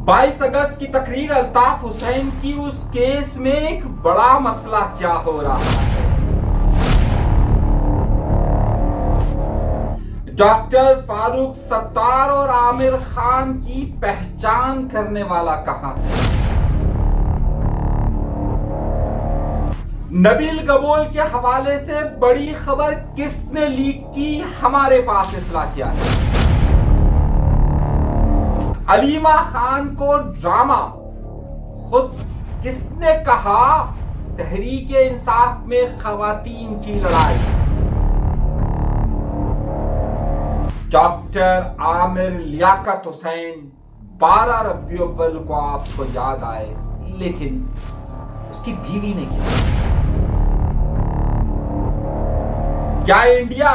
22 अगस्त की तकरीर अल्ताफ हुसैन की, उस केस में एक बड़ा मसला क्या हो रहा है। डॉक्टर फारूक सत्तार और आमिर खान की पहचान करने वाला कहां है। नबील गबोल के हवाले से बड़ी खबर किसने लीक की, हमारे पास इत्तला किया है। अलीमा खान को ड्रामा खुद किसने कहा, तहरीके इंसाफ में खवातीन की लड़ाई। डॉक्टर आमिर लियाकत हुसैन 12 रबी अव्वल को आपको याद आए, लेकिन उसकी बीवी ने किया। क्या इंडिया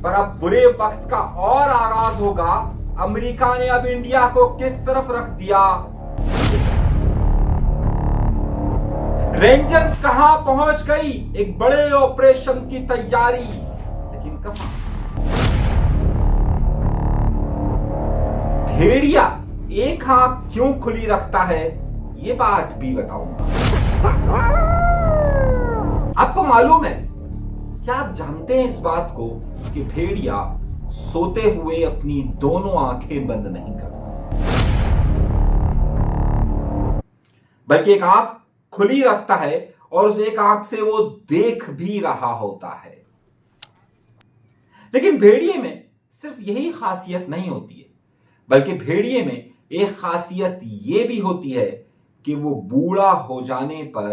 पर अब बुरे वक्त का और आगाज होगा। अमेरिका ने अब इंडिया को किस तरफ रख दिया। रेंजर्स कहां पहुंच गई, एक बड़े ऑपरेशन की तैयारी, लेकिन कहां। भेड़िया एक आंख क्यों खुली रखता है, ये बात भी बताऊंगा। आपको मालूम है, क्या आप जानते हैं इस बात को कि भेड़िया सोते हुए अपनी दोनों आंखें बंद नहीं करता, बल्कि एक आंख खुली रखता है और उस एक आंख से वो देख भी रहा होता है। लेकिन भेड़िए में सिर्फ यही खासियत नहीं होती है, बल्कि भेड़िए में एक खासियत ये भी होती है कि वो बूढ़ा हो जाने पर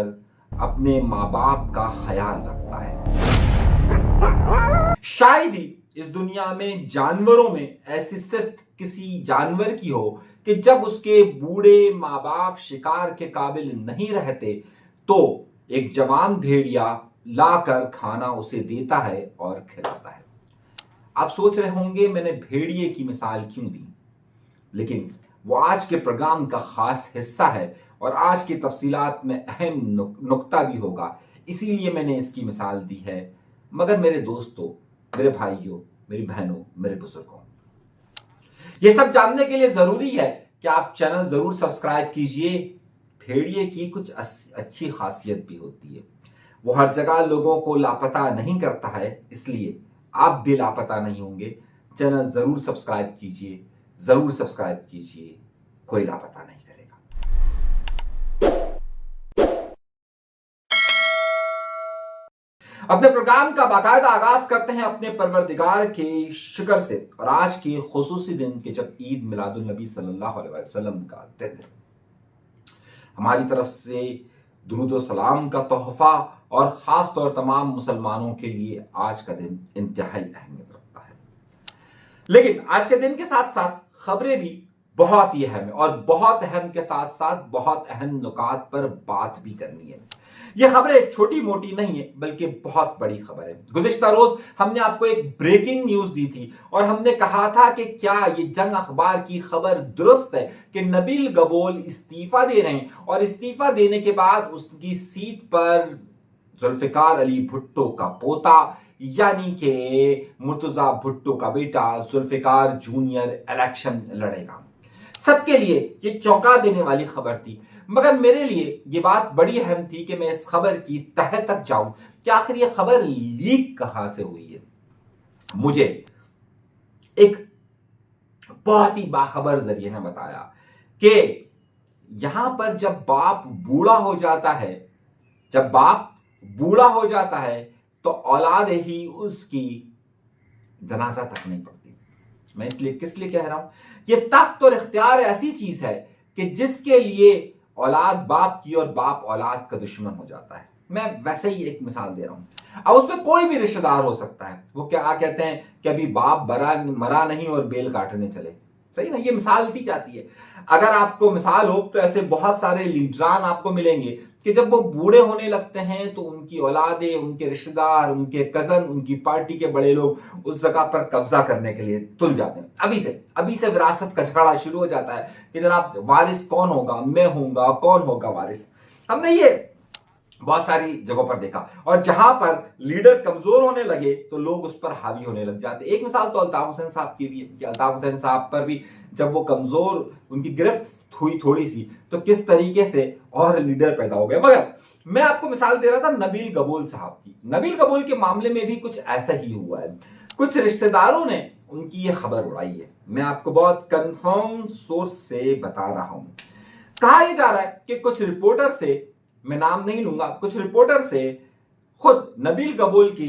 अपने मां बाप का ख्याल रखता है। शायद ही इस दुनिया में जानवरों में ऐसी सिर्फ किसी जानवर की हो कि जब उसके बूढ़े मां बाप शिकार के काबिल नहीं रहते तो एक जवान भेड़िया लाकर खाना उसे देता है और खिलाता है। आप सोच रहे होंगे मैंने भेड़िए की मिसाल क्यों दी, लेकिन वो आज के प्रोग्राम का खास हिस्सा है और आज की तफसीलात में अहम नुक्ता भी होगा, इसीलिए मैंने इसकी मिसाल दी है। मगर मेरे दोस्तों, मेरे भाइयों, मेरी बहनों, मेरे बुजुर्गों, ये सब जानने के लिए जरूरी है कि आप चैनल जरूर सब्सक्राइब कीजिए। भेड़िए की कुछ अच्छी खासियत भी होती है, वो हर जगह लोगों को लापता नहीं करता है, इसलिए आप भी लापता नहीं होंगे। चैनल जरूर सब्सक्राइब कीजिए, जरूर सब्सक्राइब कीजिए, कोई लापता नहीं करेगा। अपने प्रोग्राम का बाकायदा आगाज करते हैं अपने परवरदिगार के शुक्र से, और आज के खुसूसी दिन के जब ईद मिलादुल नबी सल्लल्लाहु अलैहि वसल्लम का दिन है। हमारी तरफ से दुरूद और सलाम का तोहफा, और खास तौर तमाम मुसलमानों के लिए आज का दिन इंतहाई अहमियत रखता है। लेकिन आज के दिन के साथ साथ खबरें भी बहुत ही अहम है, और बहुत अहम के साथ साथ बहुत अहम नुकात पर बात भी करनी है। ये खबरें छोटी मोटी नहीं है, बल्कि बहुत बड़ी खबर है। गुज़िश्ता रोज हमने आपको एक ब्रेकिंग न्यूज दी थी और हमने कहा था कि क्या ये जंग अखबार की खबर दुरुस्त है कि नबील गबोल इस्तीफा दे रहे हैं, और इस्तीफा देने के बाद उसकी सीट पर जुल्फिकार अली भुट्टो का पोता यानी कि मुर्तजा भुट्टो का बेटा जुल्फिकार जूनियर इलेक्शन लड़ेगा। सबके लिए ये चौंका देने वाली खबर थी, मगर मेरे लिए ये बात बड़ी अहम थी कि मैं इस खबर की तह तक जाऊं कि आखिर ये खबर लीक कहां से हुई है। मुझे एक बहुत ही बाखबर जरिए ने बताया कि यहां पर जब बाप बूढ़ा हो जाता है, जब बाप बूढ़ा हो जाता है तो औलाद ही उसकी जनाजा तक नहीं पड़ती। मैं इसलिए किस लिए कह रहा हूं, ये तख्त और इख्तियार ऐसी चीज है कि जिसके लिए औलाद बाप की और बाप औलाद का दुश्मन हो जाता है। मैं वैसे ही एक मिसाल दे रहा हूं। अब उसमें कोई भी रिश्तेदार हो सकता है। वो क्या कहते हैं कि अभी बाप मरा नहीं और बेल काटने चले, सही ना, ये मिसाल दी जाती है। अगर आपको मिसाल हो तो ऐसे बहुत सारे लीडरान आपको मिलेंगे कि जब वो बूढ़े होने लगते हैं तो उनकी औलादे, उनके रिश्तेदार, उनके कजन, उनकी पार्टी के बड़े लोग उस जगह पर कब्जा करने के लिए तुल जाते हैं। अभी से विरासत का झगड़ा शुरू हो जाता है कि जनाब वारिस कौन होगा, मैं होऊंगा, कौन होगा वारिस। हमने ये बहुत सारी जगहों पर देखा, और जहां पर लीडर कमजोर होने लगे तो लोग उस पर हावी होने लग जाते। एक मिसाल तो अल्ताफ हुसैन साहब की भी है कि अल्ताफ हुसैन साहब पर भी जब वो कमजोर, उनकी गिरफ्त हुई थोड़ी सी तो किस तरीके से और लीडर पैदा हो गए। मगर मैं आपको मिसाल दे रहा था नबील गबूल साहब की। नबील गबूल के मामले में भी कुछ ऐसा ही हुआ है। कुछ रिश्तेदारों ने उनकी ये खबर उड़ाई है। मैं आपको बहुत कंफर्म सोर्स से बता रहा हूं। कहा यह जा रहा है कि कुछ रिपोर्टर से, मैं नाम नहीं लूंगा, कुछ रिपोर्टर से खुद नबील गबूल के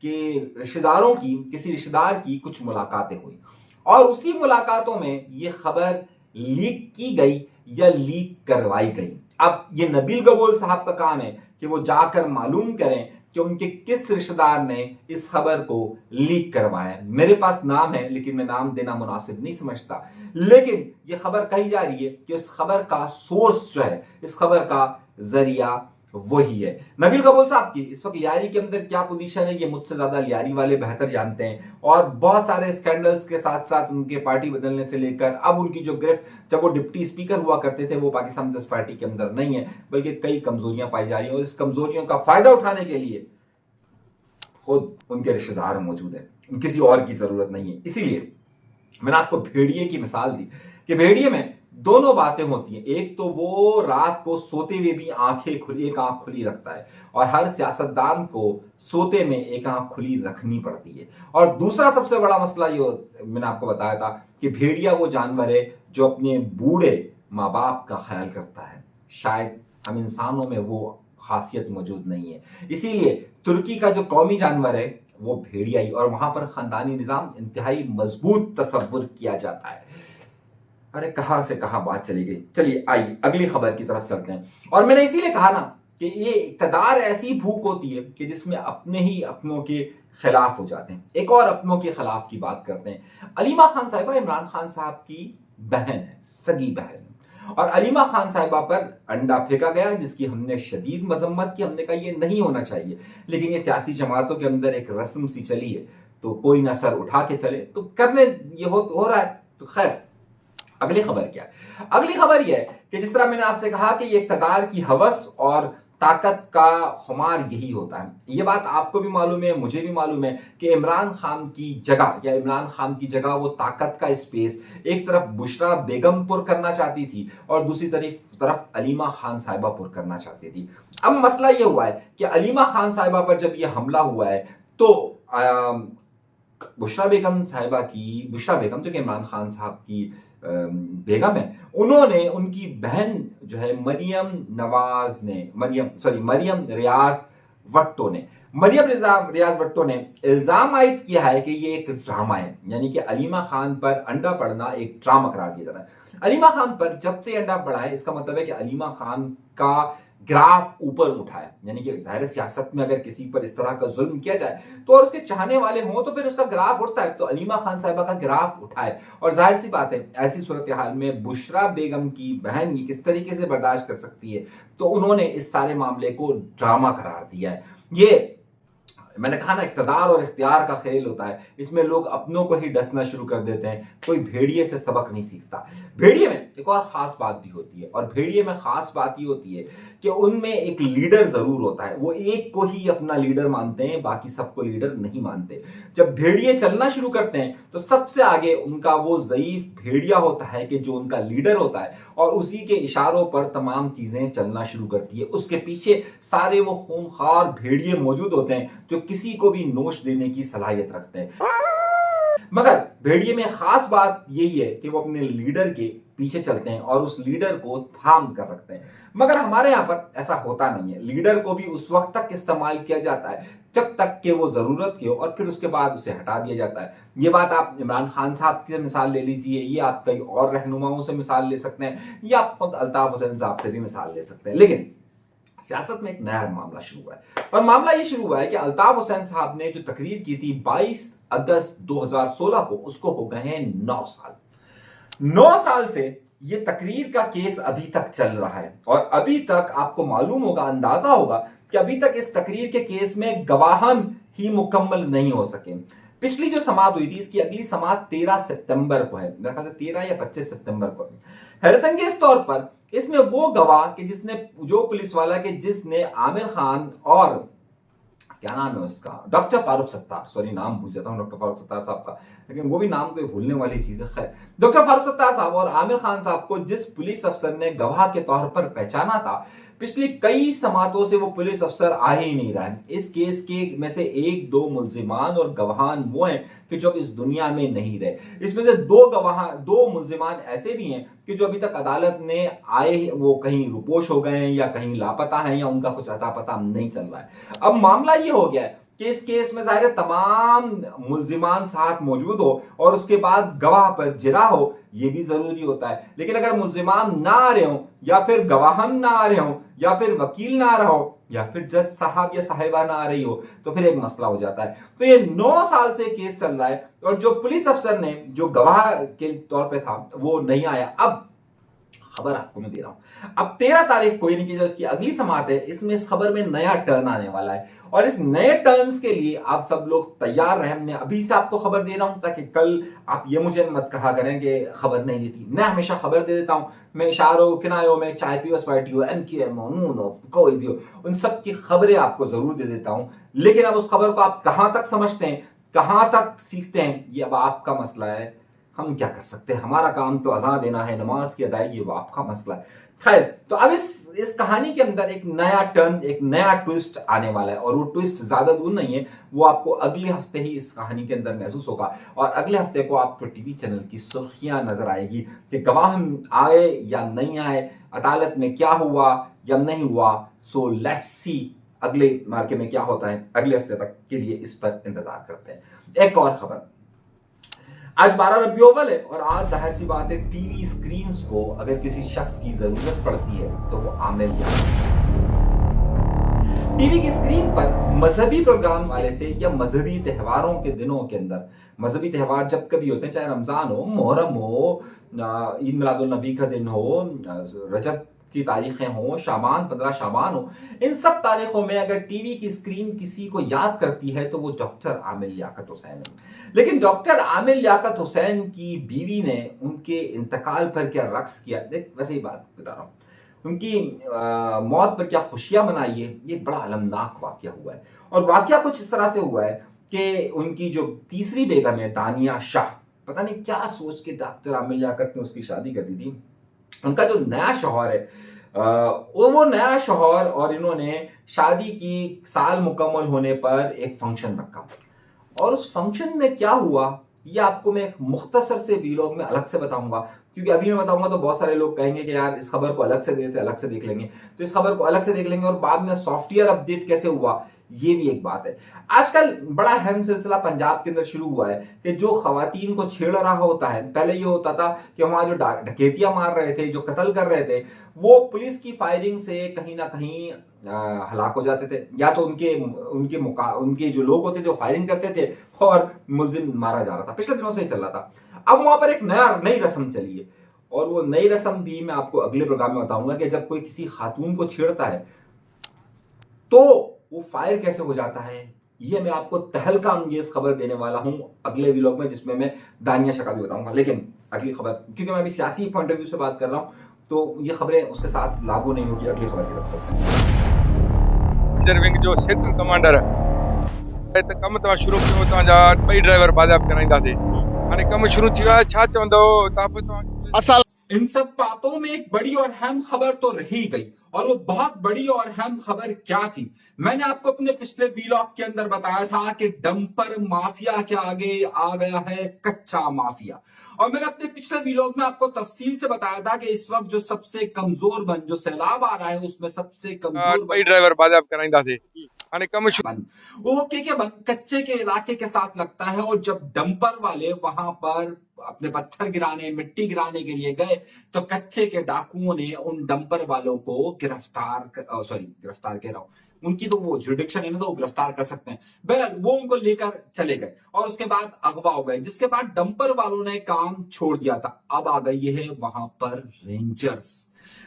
रिश्तेदारों की, किसी रिश्तेदार की कुछ मुलाकातें हुई और उसी मुलाकातों में ये खबर लीक की गई या लीक करवाई गई। अब ये नबील गबूल साहब का काम है कि वो जाकर मालूम करें कि उनके किस रिश्तेदार ने इस खबर को लीक करवाया। मेरे पास नाम है लेकिन मैं नाम देना मुनासिब नहीं समझता, लेकिन ये खबर कही जा रही है कि इस खबर का सोर्स जो है, इस खबर का जरिया वही है। नबील गबूल साहब की इस वक्त लियारी के अंदर क्या पोजीशन है ये मुझसे ज्यादा लियारी वाले बेहतर जानते हैं, और बहुत सारे स्कैंडल्स के साथ साथ उनके पार्टी बदलने से लेकर अब उनकी जो गिरफ्त, जब वो डिप्टी स्पीकर हुआ करते थे वो पाकिस्तान पीपल्स पार्टी के अंदर नहीं है, बल्कि कई कमजोरियां पाई जा रही हैं और इस कमजोरियों का फायदा उठाने के लिए खुद उनके रिश्तेदार मौजूद है, किसी और की जरूरत नहीं है। इसीलिए मैंने आपको भेड़िए की मिसाल दी कि भेड़िए में दोनों बातें होती हैं। एक तो वो रात को सोते हुए भी एक आंख खुली रखता है, और हर सियासतदान को सोते में एक आंख खुली रखनी पड़ती है। और दूसरा सबसे बड़ा मसला ये मैंने आपको बताया था कि भेड़िया वो जानवर है जो अपने बूढ़े माँ बाप का ख्याल करता है। शायद हम इंसानों में वो खासियत मौजूद नहीं है। इसीलिए तुर्की का जो कौमी जानवर है वो भेड़िया ही, और वहां पर खानदानी निजाम इंतहाई मजबूत तस्वुर किया जाता है। अरे कहां से कहां बात चली गई। चलिए आइए अगली खबर की तरफ चलते हैं। और मैंने इसीलिए कहा ना कि ये इक़्तिदार ऐसी भूख होती है कि जिसमें अपने ही अपनों के खिलाफ हो जाते हैं। एक और अपनों के खिलाफ की बात करते हैं। अलीमा खान साहिबा इमरान खान साहब की बहन है, सगी बहन, और अलीमा खान साहिबा पर अंडा फेंका गया जिसकी हमने शदीद मजम्मत की। हमने कहा ये नहीं होना चाहिए, लेकिन ये सियासी जमातों के अंदर एक रस्म सी चली है तो कोई ना सर उठा के चले तो करने ये हो रहा है। तो खैर अगली खबर क्या है? अगली खबर यह है कि जिस तरह मैंने आपसे कहा कि ये इक़्तिदार की हवस और ताकत का खुमार यही होता है। ये बात आपको भी मालूम है, मुझे भी मालूम है कि इमरान खान की जगह वो ताकत का स्पेस एक तरफ बुशरा बेगम पुर करना चाहती थी और दूसरी तरफ अलीमा खान साहिबा पुर करना चाहती थी। अब मसला ये हुआ है कि अलीमा खान साहिबा पर जब ये हमला हुआ है तो बुशरा बेगम जो कि इमरान खान साहब की बेगम है, उन्होंने उनकी बहन जो है मरियम रियाज भट्टो ने इल्जाम आयद किया है कि ये एक ड्रामा है, यानी कि अलीमा खान पर अंडा पड़ना एक ड्रामा करार दिया जा रहा है। अलीमा खान पर जब से अंडा पड़ा है इसका मतलब है कि अलीमा खान का ग्राफ ऊपर उठा है, यानी कि जाहिर सियासत में अगर किसी पर इस तरह का जुल्म किया जाए तो और उसके चाहने वाले हों तो फिर उसका ग्राफ उठता है। तो अलीमा खान साहिबा का ग्राफ उठा है, और जाहिर सी बात है ऐसी सूरत हाल में बुशरा बेगम की बहन ये किस तरीके से बर्दाश्त कर सकती है। तो उन्होंने इस सारे मामले को ड्रामा करार दिया है। ये मैंने कहा ना, इक़्तिदार और इख्तियार का खेल होता है, इसमें लोग अपनों को ही डसना शुरू कर देते हैं। कोई भेड़िए से सबक नहीं सीखता। भेड़िए में एक और खास बात भी होती है, और भेड़िए में खास बात ये होती है कि उनमें एक लीडर जरूर होता है। वो एक को ही अपना लीडर मानते हैं, बाकी सबको लीडर नहीं मानते। जब भेड़िए चलना शुरू करते हैं तो सबसे आगे उनका वो ज़ईफ भेड़िया होता है कि जो उनका लीडर होता है, और उसी के इशारों पर तमाम चीजें चलना शुरू करती है। उसके पीछे सारे वो खूंखार भेड़िए मौजूद होते हैं जो किसी को भी नोश देने की सलाहियत रखते हैं। मगर भेड़िए में खास बात यही है कि वो अपने लीडर के पीछे चलते हैं और उस लीडर को थाम कर रखते हैं। मगर हमारे यहां पर ऐसा होता नहीं है। लीडर को भी उस वक्त तक इस्तेमाल किया जाता है जब तक कि वो जरूरत की हो, और फिर उसके बाद उसे हटा दिया जाता है। ये बात आप इमरान खान साहब की मिसाल ले लीजिए, ये आप कई और रहनुमाओं से मिसाल ले सकते हैं, या आप खुद अल्ताफ हुसैन साहब से भी मिसाल ले सकते हैं। लेकिन सियासत में एक नया मामला शुरू हुआ है, और मामला ये शुरू हुआ है कि अल्ताफ हुसैन साहब ने जो तकरीर की थी 22 अगस्त 2016 को, उसको हो गए हैं 9 साल। 9 साल से ये तकरीर का केस अभी तक चल रहा है, और अभी तक आपको मालूम होगा, अंदाजा होगा कि अभी तक इस तकरीर के केस में गवाहन ही मुकम्मल नहीं हो सके। पिछली जो समाअत हुई थी, इसकी अगली समाअत 13 सितंबर को है, मेरे ख्याल से 13 या 25 सितंबर को। हैरतअंगेज तौर पर इसमें वो गवाह कि जो पुलिस वाला के जिसने आमिर खान और क्या नाम है उसका, डॉक्टर फारूक सत्तार, सॉरी नाम भूल जाता हूँ डॉक्टर फारूक सत्तार साहब का, लेकिन वो भी नाम कोई भूलने वाली चीज है। खैर, डॉक्टर फारूक सत्तार साहब और आमिर खान साहब को जिस पुलिस अफसर ने गवाह के तौर पर पहचाना था, पिछली कई समातों से वो पुलिस अफसर आ ही नहीं रहा है। इस केस के में से एक दो मुल्जिमान और गवाहान वो हैं कि जो अब इस दुनिया में नहीं रहे। इसमें से दो मुल्जिमान ऐसे भी हैं कि जो अभी तक अदालत में आए वो कहीं रुपोश हो गए हैं या कहीं लापता हैं या उनका कुछ अता पता नहीं चल रहा है। अब मामला ये हो गया है कि इस केस में ज़ाहिर तमाम मुल्जिमान साथ मौजूद हो और उसके बाद गवाह पर जिरा हो, ये भी जरूरी होता है। लेकिन अगर मुल्जिमान ना आ रहे हो या फिर गवाहन ना आ रहे हो या फिर वकील ना आ रहा हो या फिर जज साहब या साहिबा ना आ रही हो तो फिर एक मसला हो जाता है। तो ये 9 साल से केस चल रहा है और जो पुलिस अफसर ने जो गवाह के तौर पे था वो नहीं आया। अब खबर आपको मैं दे रहा हूं, अब 13 तारीख को यानी कि जो इसकी अगली समात है, इसमें इस खबर में नया टर्न आने वाला है और इस नए टर्न्स के लिए आप सब लोग तैयार रहें। मैं अभी से आपको खबर दे रहा हूं ताकि कल आप ये मुझे मत कहा करें कि खबर नहीं देती। मैं हमेशा खबर दे देता हूं, मैं इशारों किनारों में चाय पी पार्टी हो MQM हो नून हो कोई भी हो, उन सब की खबरें आपको जरूर दे देता हूं। लेकिन अब उस खबर को आप कहां तक समझते हैं, कहां तक सीखते हैं, ये अब आपका मसला है। हम क्या कर सकते हैं, हमारा काम तो अज़ान देना है, नमाज की अदायगी, वो आपका मसला है। खैर, तो अब इस कहानी के अंदर एक नया टर्न, एक नया ट्विस्ट आने वाला है और वो ट्विस्ट ज्यादा दूर नहीं है, वो आपको अगले हफ्ते ही इस कहानी के अंदर महसूस होगा और अगले हफ्ते को आपको टीवी चैनल की सुर्खियां नजर आएगी कि गवाह आए या नहीं आए, अदालत में क्या हुआ या नहीं हुआ। सो लेट्स सी अगले मार्के में क्या होता है। अगले हफ्ते तक के लिए इस पर इंतजार करते हैं। एक और खबर, आज 12 रबी अव्वल है और आज जाहिर सी बात है टीवी स्क्रीन को अगर किसी शख्स की जरूरत पड़ती है तो वो आमिर टीवी की स्क्रीन पर मजहबी प्रोग्राम वाले से या मजहबी त्योहारों के दिनों के अंदर, मजहबी त्योहार जब कभी होते हैं, चाहे रमजान हो, मुहर्रम हो, ईद मिलादुल नबी का दिन हो, रजब की तारीखें हो, शाबान 15 शाबान हो, इन सब तारीखों में अगर टीवी की स्क्रीन किसी को याद करती है तो वो डॉक्टर आमिर लियाकत हुसैन है। लेकिन डॉक्टर आमिर लियाकत हुसैन की बीवी ने उनके इंतकाल पर क्या रक्स किया, देख वैसे ही बात बता रहा हूँ, उनकी मौत पर क्या खुशियां मनाई है, ये बड़ा अलमनाक वाकया हुआ है। और वाकया कुछ इस तरह से हुआ है कि उनकी जो तीसरी बेगम है दानिया शाह, पता नहीं क्या सोच के डॉक्टर आमिर लियाकत ने उसकी शादी कर दी थी। उनका जो नया शौहर है वो नया शौहर और इन्होंने शादी की साल मुकम्मल होने पर एक फंक्शन रखा और उस फंक्शन में क्या हुआ ये आपको मैं एक मुख्तसर से वीलॉग में अलग से बताऊंगा, क्योंकि अभी मैं बताऊंगा तो बहुत सारे लोग कहेंगे कि यार इस खबर को अलग से देते, अलग से देख लेंगे, तो इस खबर को अलग से देख लेंगे और बाद में सॉफ्टवेयर अपडेट कैसे हुआ ये भी एक बात है। आजकल बड़ा अहम सिलसिला पंजाब के अंदर शुरू हुआ है कि जो खवातीन को छेड़ रहा होता है, पहले ये होता था कि वहां जो डकैतियां मार रहे थे, जो कत्ल कर रहे थे, वो पुलिस की फायरिंग से कहीं ना कहीं हलाक हो जाते थे, या तो उनके जो लोग होते थे वो फायरिंग करते थे और मुलजिम मारा जा रहा था। पिछले दिनों से ही चल रहा था। अब वहां पर एक नई रस्म चली है और वो नई रस्म भी मैं आपको अगले प्रोग्राम में बताऊंगा कि जब कोई किसी खातून को छेड़ता है तो वो फायर कैसे हो जाता है। ये मैं आपको तहलका अंगेज खबर देने वाला हूं अगले व्लॉग में, जिसमें मैं दानिया शाह का भी बताऊंगा। लेकिन अगली खबर, क्योंकि मैं अभी सियासी पॉइंट ऑफ व्यू से बात कर रहा हूं तो ये खबरें उसके साथ लागू नहीं होगी अगली खबर की तरफ से। जो सेक्टर कमांडर है त कम तव्हां शुरू कयो, तव्हांजा 2 ड्राइवर बाज़ाब कराईंदासीं, हाणे कम शुरू थी वियो आहे, छा चवंदो तव्हां? इन सब बातों में एक बड़ी और अहम खबर तो रही गई और वो बहुत बड़ी और अहम खबर क्या थी, मैंने आपको अपने पिछले वीलॉग के अंदर बताया था कि डंपर माफिया के आगे आ गया है कच्चा माफिया। और मैंने अपने पिछले वीलॉग में आपको तफसील से बताया था कि इस वक्त जो सबसे कमजोर बंद, जो सैलाब आ रहा है उसमें सबसे कमजोर ड्राइवर बाज़ाब कराईंदासीं, हाणे कम बंद वो के बंद कच्चे के इलाके के साथ लगता है। और जब डंपर वाले वहां पर अपने पत्थर गिराने, मिट्टी गिराने के लिए गए तो कच्चे के डाकुओं ने उन डंपर वालों को गिरफ्तार कह रहा हूं, उनकी तो वो जुडिक्शन है ना, तो वो गिरफ्तार कर सकते हैं। बहरहाल वो उनको लेकर चले गए और उसके बाद अगवा हो गए, जिसके बाद डंपर वालों ने काम छोड़ दिया था। अब आ गई है वहां पर रेंजर्स।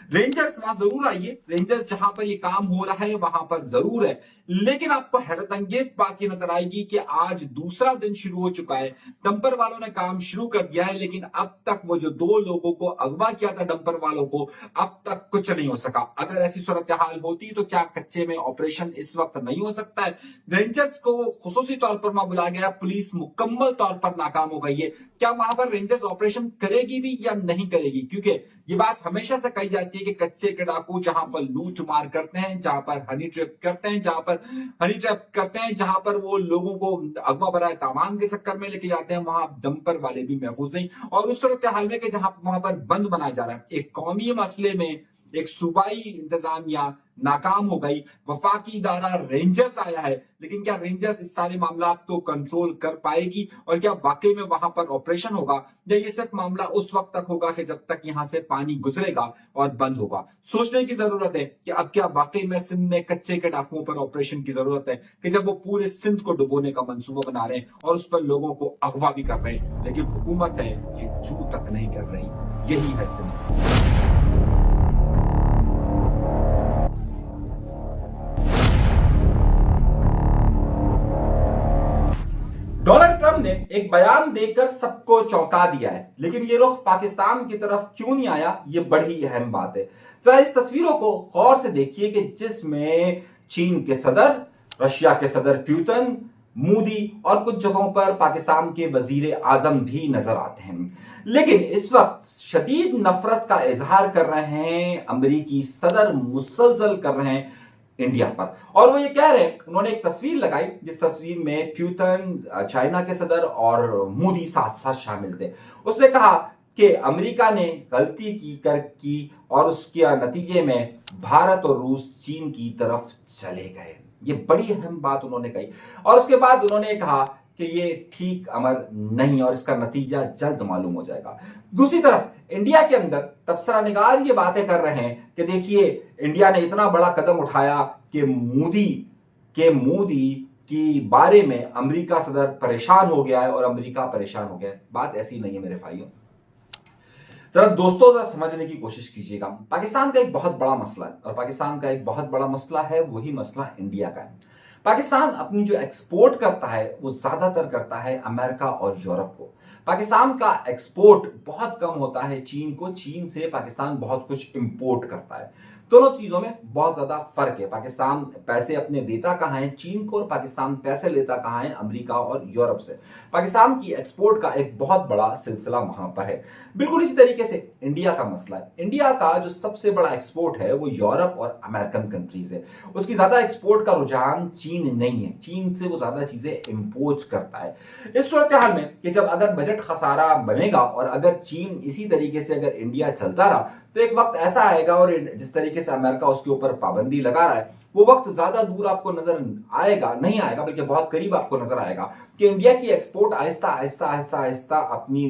रेंजर्स वहां जरूर आइए, रेंजर्स जहां पर ये काम हो रहा है वहां पर जरूर है, लेकिन आपको हैरत अंगेज बात ये नजर आएगी कि आज दूसरा दिन शुरू हो चुका है, डंपर वालों ने काम शुरू कर दिया है, लेकिन अब तक वो जो 2 लोगों को अगवा किया था डंपर वालों को, अब तक कुछ नहीं हो सका। अगर ऐसी सूरत हाल होती तो क्या कच्चे में ऑपरेशन इस वक्त नहीं हो सकता है? रेंजर्स को खुसूसी तौर पर वहां बुलाया गया, पुलिस मुकम्मल तौर पर नाकाम हो गई है। क्या वहां पर रेंजर्स ऑपरेशन करेगी भी या नहीं करेगी? क्योंकि ये बात हमेशा से कही जाती है कि कच्चे के डाकू जहां पर लूट मार करते हैं, जहां पर हनी ट्रैप करते हैं, जहां पर वो लोगों को अगवा बराए तावान के चक्कर में लेके जाते हैं, वहां डंपर वाले भी महफूज नहीं। और उस सूरत हाल में कि जहां वहां पर बंद बनाया जा रहा है, एक कौमी मसले में एक सूबाई इंतजामिया नाकाम हो गई, वफाकी इदारा रेंजर्स आया है, लेकिन क्या रेंजर्स इस सारे मामला को कंट्रोल कर पाएगी? और क्या वाकई में वहां पर ऑपरेशन होगा, या ये सिर्फ मामला उस वक्त तक होगा कि जब तक यहां से पानी गुजरेगा और बंद होगा? सोचने की जरूरत है कि अब क्या वाकई में सिंध में कच्चे के डाकुओं पर ऑपरेशन की जरूरत है, कि जब वो पूरे सिंध को डुबोने का मंसूबा बना रहे हैं और उस पर लोगों को अगवा भी कर रहे हैं, लेकिन हुकूमत है कि चू तक नहीं कर रही। यही है सिंध। डोनाल्ड ट्रंप ने एक बयान देकर सबको चौंका दिया है, लेकिन ये रुख पाकिस्तान की तरफ क्यों नहीं आया, ये बड़ी अहम बात है। जरा इस तस्वीरों को गौर से देखिए कि जिसमें चीन के सदर, रशिया के सदर पुतिन, मोदी और कुछ जगहों पर पाकिस्तान के वजीर आजम भी नजर आते हैं। लेकिन इस वक्त शदीद नफरत का इजहार कर रहे हैं अमेरिकी सदर, मुसलसल कर रहे हैं इंडिया पर। और वो ये कह रहे हैं, उन्होंने एक तस्वीर लगाई जिस तस्वीर में पुतिन, चाइना के सदर और मोदी साथ साथ शामिल थे। उसने कहा कि अमेरिका ने गलती की और उसके नतीजे में भारत और रूस चीन की तरफ चले गए। ये बड़ी अहम बात उन्होंने कही। और उसके बाद उन्होंने कहा कि ये ठीक अमर नहीं और इसका नतीजा जल्द मालूम हो जाएगा। दूसरी तरफ इंडिया के अंदर तबसरा निगार ये बातें कर रहे हैं कि देखिए इंडिया ने इतना बड़ा कदम उठाया कि मोदी की बारे में अमेरिका सदर परेशान हो गया है और अमेरिका परेशान हो गया है। बात ऐसी नहीं है मेरे भाइयों। जरा दोस्तों जरा समझने की कोशिश कीजिएगा। पाकिस्तान का एक बहुत बड़ा मसला है और पाकिस्तान का एक बहुत बड़ा मसला है, वही मसला इंडिया का है। पाकिस्तान अपनी जो एक्सपोर्ट करता है वो ज्यादातर करता है अमेरिका और यूरोप को। पाकिस्तान का एक्सपोर्ट बहुत कम होता है चीन को। चीन से पाकिस्तान बहुत कुछ इंपोर्ट करता है। दोनों चीजों में बहुत ज्यादा फर्क है। पाकिस्तान पैसे अपने देता कहां है चीन को, और पाकिस्तान पैसे लेता कहां है अमेरिका और यूरोप से। पाकिस्तान की एक्सपोर्ट का एक बहुत बड़ा सिलसिला वहां पर है। बिल्कुल इसी तरीके से इंडिया का मसला है। इंडिया का जो सबसे बड़ा एक्सपोर्ट है वो यूरोप और अमेरिकन कंट्रीज है। उसकी ज्यादा एक्सपोर्ट का रुझान चीन नहीं है। चीन से वो ज्यादा चीजें इंपोर्ट करता है। इस सूरत हाल में कि जब अगर बजट खसारा बनेगा और अगर चीन इसी तरीके से अगर इंडिया चलता रहा तो एक वक्त ऐसा आएगा, और जिस तरीके से अमेरिका उसके ऊपर पाबंदी लगा रहा है वो वक्त ज्यादा दूर आपको नजर नहीं आएगा, बल्कि बहुत करीब आपको नजर आएगा कि इंडिया की एक्सपोर्ट आहिस्ता आहिस्ता आहिस्ता आहिस्ता अपनी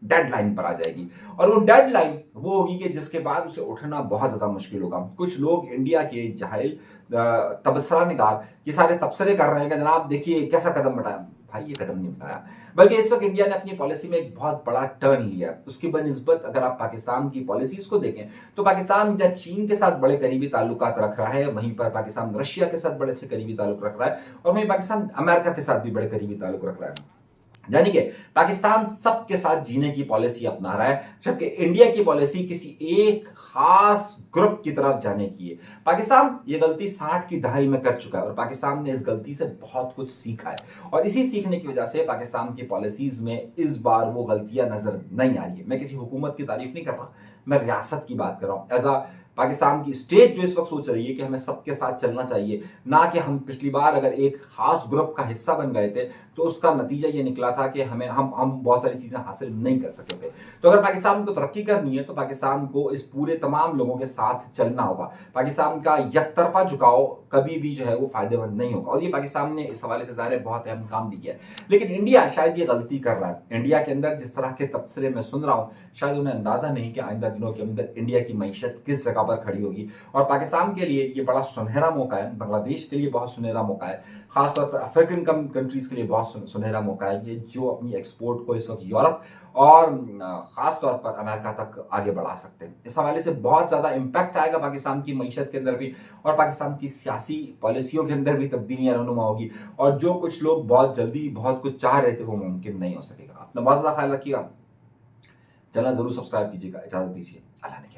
डेडलाइन पर आ जाएगी। और वो डेडलाइन वो होगी कि जिसके बाद उसे उठना बहुत ज्यादा मुश्किल होगा। कुछ लोग इंडिया के जाहिल तबसरा निगार ये सारे तबसरे कर रहे हैं कि जनाब देखिए कैसा कदम उठाया। भाई ये कदम नहीं उठाया, बल्कि इस वक्त इंडिया ने अपनी पॉलिसी में एक बहुत बड़ा टर्न लिया। उसकी बनिस्बत अगर आप पाकिस्तान की पॉलिसीज को देखें तो पाकिस्तान जब चीन के साथ बड़े करीबी ताल्लुकात रख रहा है, वहीं पर पाकिस्तान रशिया के साथ बड़े अच्छे करीबी ताल्लुक रख रहा है, और वहीं पाकिस्तान अमेरिका के साथ भी बड़े करीबी ताल्लुक रख रहा है। यानी कि पाकिस्तान सबके साथ जीने की पॉलिसी अपना रहा है, जबकि इंडिया की पॉलिसी किसी एक खास ग्रुप की तरफ जाने की है। पाकिस्तान ये गलती 60 की दहाई में कर चुका है और पाकिस्तान ने इस गलती से बहुत कुछ सीखा है, और इसी सीखने की वजह से पाकिस्तान की पॉलिसीज में इस बार वो गलतियां नजर नहीं आ रही है। मैं किसी हुकूमत की तारीफ नहीं कर रहा, मैं रियासत की बात कर रहा हूं। एज अ पाकिस्तान की स्टेट जो इस वक्त सोच रही है कि हमें सबके साथ चलना चाहिए, ना कि हम पिछली बार अगर एक खास ग्रुप का हिस्सा बन गए थे तो उसका नतीजा ये निकला था कि हम बहुत सारी चीजें हासिल नहीं कर सके थे। तो अगर पाकिस्तान को तरक्की करनी है तो पाकिस्तान को इस पूरे तमाम लोगों के साथ चलना होगा। पाकिस्तान का यकतरफा झुकाव कभी भी जो है वो फायदेमंद नहीं होगा, और ये पाकिस्तान ने इस हवाले से ज़ाहिर बहुत अहम काम भी किया है। लेकिन इंडिया शायद ये गलती कर रहा है। इंडिया के अंदर जिस तरह के तबसरे में सुन रहा हूँ, शायद उन्हें अंदाजा नहीं कि आइंदा दिनों के अंदर इंडिया की मईशत किस जगह बराबर खड़ी होगी। और पाकिस्तान के लिए ये बड़ा सुनहरा मौका है, बांग्लादेश के लिए बहुत सुनहरा मौका है, खासतौर पर अफ्रीकन कंट्रीज़ के लिए बहुत सुनहरा मौका है ये, जो अपनी एक्सपोर्ट को इस वक्त यूरोप और ख़ास तौर पर अमेरिका तक आगे बढ़ा सकते हैं। इस हवाले से बहुत ज़्यादा इम्पैक्ट आएगा पाकिस्तान की मईशत के अंदर भी, और पाकिस्तान की सियासी पॉलिसियों के अंदर भी तब्दीलियाँ रहनुमा होगी, और जो कुछ लोग बहुत जल्दी बहुत कुछ चाह रहे थे वो मुमकिन नहीं हो सकेगा। अपना बहुत ज़्यादा ख्याल रखिएगा, चैनल ज़रूर सब्सक्राइब कीजिएगा। इजाज़त दीजिए, अल्लाह ने